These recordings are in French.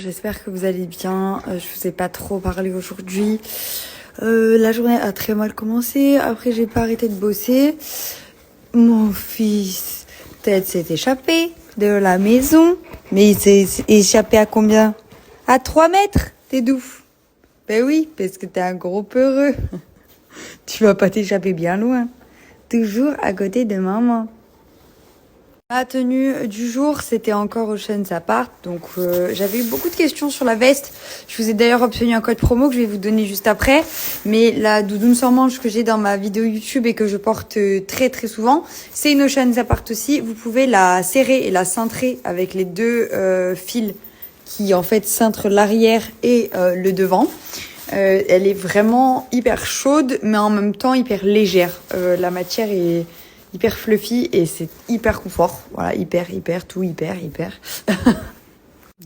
j'espère que vous allez bien. Je vous ai pas trop parlé aujourd'hui. La journée a très mal commencé. Après, j'ai pas arrêté de bosser. Mon fils, peut-être s'est échappé de la maison. Mais il s'est échappé à combien? À 3 mètres? T'es d'où? Ben oui, parce que t'es un gros peureux. Tu vas pas t'échapper bien loin. Toujours à côté de maman. Ma tenue du jour, c'était encore Ocean's Apart. Donc, j'avais eu beaucoup de questions sur la veste. Je vous ai d'ailleurs obtenu un code promo que je vais vous donner juste après. Mais la doudoune sans manche que j'ai dans ma vidéo YouTube et que je porte très très souvent, c'est une Ocean's Apart aussi. Vous pouvez la serrer et la cintrer avec les deux fils qui en fait cintrent l'arrière et le devant. Elle est vraiment hyper chaude, mais en même temps hyper légère. La matière est hyper fluffy et c'est hyper confort. Voilà, hyper.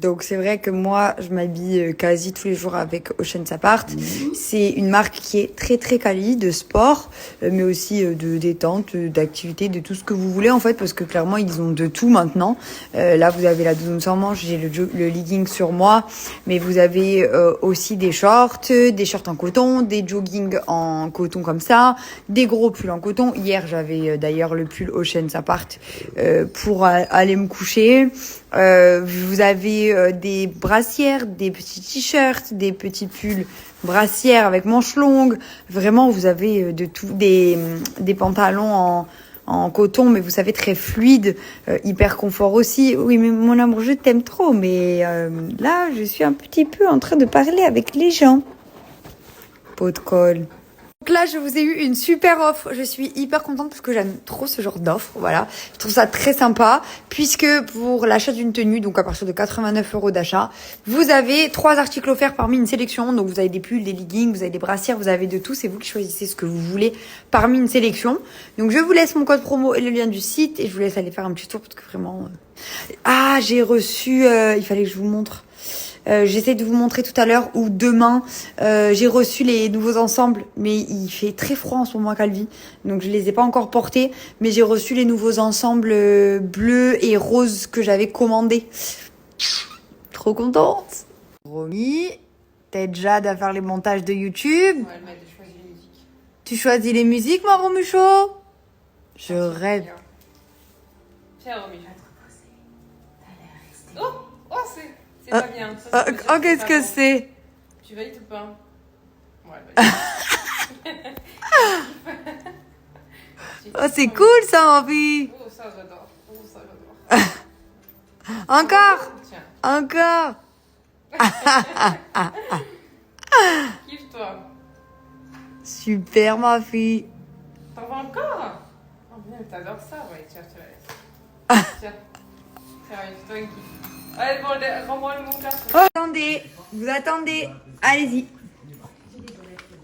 Donc c'est vrai que moi, je m'habille quasi tous les jours avec Ocean's Apart. C'est une marque qui est très très quali, de sport, mais aussi de détente, d'activité, de tout ce que vous voulez en fait, parce que clairement ils ont de tout maintenant. Là vous avez la doudoune sans manche, j'ai le legging sur moi, mais vous avez aussi des shorts en coton, des joggings en coton comme ça, des gros pulls en coton. Hier j'avais d'ailleurs le pull Ocean's Apart pour aller me coucher. Vous avez des brassières, des petits t-shirts, des petits pulls brassières avec manches longues. Vraiment, vous avez de tout, des pantalons en coton, mais vous savez, très fluide, hyper confort aussi. Oui, mais mon amour, je t'aime trop, mais là, je suis un petit peu en train de parler avec les gens. Pot de colle. Donc là, je vous ai eu une super offre. Je suis hyper contente parce que j'aime trop ce genre d'offre. Voilà. Je trouve ça très sympa puisque pour l'achat d'une tenue, donc à partir de 89 € d'achat, vous avez 3 articles offerts parmi une sélection. Donc vous avez des pulls, des leggings, vous avez des brassières, vous avez de tout. C'est vous qui choisissez ce que vous voulez parmi une sélection. Donc je vous laisse mon code promo et le lien du site et je vous laisse aller faire un petit tour parce que vraiment... Ah, j'ai reçu... il fallait que je vous montre. J'essaie de vous montrer tout à l'heure ou demain. J'ai reçu les nouveaux ensembles, mais il fait très froid en ce moment à Calvi, donc je les ai pas encore portés. Mais j'ai reçu les nouveaux ensembles bleus et roses que j'avais commandés. Trop contente. Romy, t'aides Jade à faire les montages de YouTube. Ouais, elle m'a choisi les musiques. Tu choisis les musiques, ma Romucho? Je rêve. Tiens, Romy. Oh, c'est pas bien. Ça, Oh, qu'est-ce que c'est? Tu valides ou pas? Ouais, valide. Oh, c'est cool ça, ma fille. Oh, ça, j'adore. Oh, ça, j'adore. Encore. Tiens, Encore. kiffe-toi. Super, ma fille. T'en veux encore? Oh, bien, t'adores ça. Ouais, tiens, je te la laisse. Tiens. Tiens, toi une kiffe. Allez, bon, rends-moi mon carton. Oh, attendez, vous attendez. Allez-y.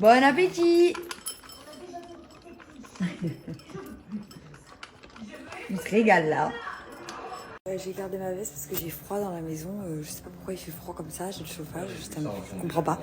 Bon appétit. On se régale là. J'ai gardé ma veste parce que j'ai froid dans la maison. Je sais pas pourquoi il fait froid comme ça. J'ai le chauffage. Je comprends pas.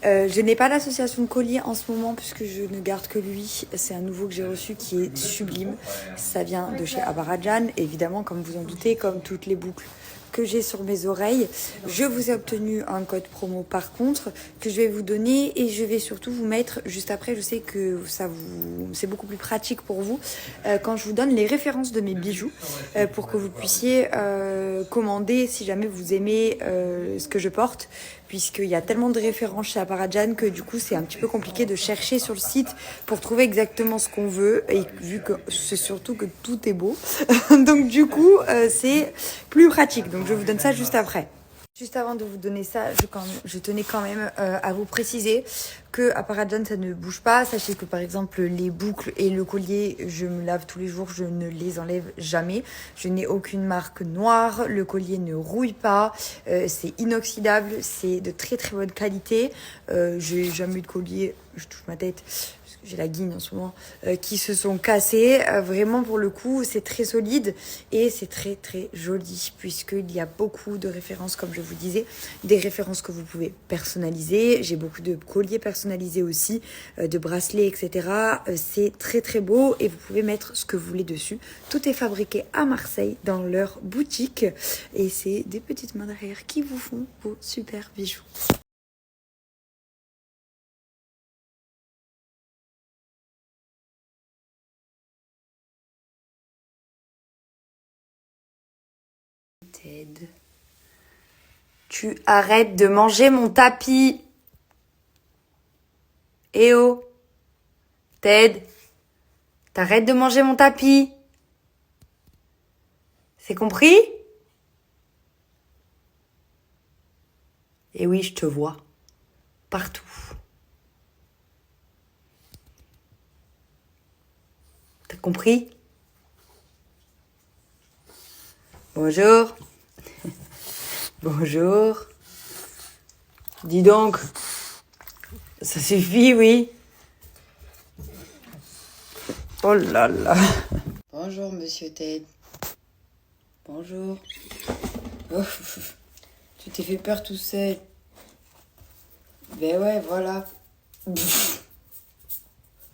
Je n'ai pas d'association de collier en ce moment puisque je ne garde que lui. C'est un nouveau que j'ai reçu qui est sublime. Ça vient de chez Abarajan. Évidemment, comme vous en doutez, comme toutes les boucles que j'ai sur mes oreilles. Je vous ai obtenu un code promo par contre que je vais vous donner et je vais surtout vous mettre juste après. Je sais que c'est beaucoup plus pratique pour vous quand je vous donne les références de mes bijoux pour que vous puissiez commander si jamais vous aimez ce que je porte, puisqu'il y a tellement de références chez Abarajan que du coup c'est un petit peu compliqué de chercher sur le site pour trouver exactement ce qu'on veut, et vu que c'est surtout que tout est beau donc du coup c'est plus pratique. Donc je vous donne ça juste après. Juste avant de vous donner ça, je tenais quand même à vous préciser que à Abarajan ça ne bouge pas. Sachez que par exemple les boucles et le collier, je me lave tous les jours, je ne les enlève jamais. Je n'ai aucune marque noire, le collier ne rouille pas, c'est inoxydable, c'est de très très bonne qualité. J'ai jamais eu de collier, je touche ma tête, parce que j'ai la guigne en ce moment, qui se sont cassés. Vraiment, pour le coup, c'est très solide et c'est très très joli puisqu'il y a beaucoup de références, comme je vous disais, des références que vous pouvez personnaliser. J'ai beaucoup de colliers personnalisés aussi, de bracelets, etc. C'est très très beau et vous pouvez mettre ce que vous voulez dessus. Tout est fabriqué à Marseille dans leur boutique et c'est des petites mains derrière qui vous font vos super bijoux. Ted, tu arrêtes de manger mon tapis. Eh oh, Ted, t'arrêtes de manger mon tapis. C'est compris? Eh oui, je te vois. Partout. T'as compris? Bonjour. Bonjour. Dis donc. Ça suffit, oui. Oh là là. Bonjour, monsieur Ted. Bonjour. Oh, tu t'es fait peur tout seul. Ben ouais, voilà.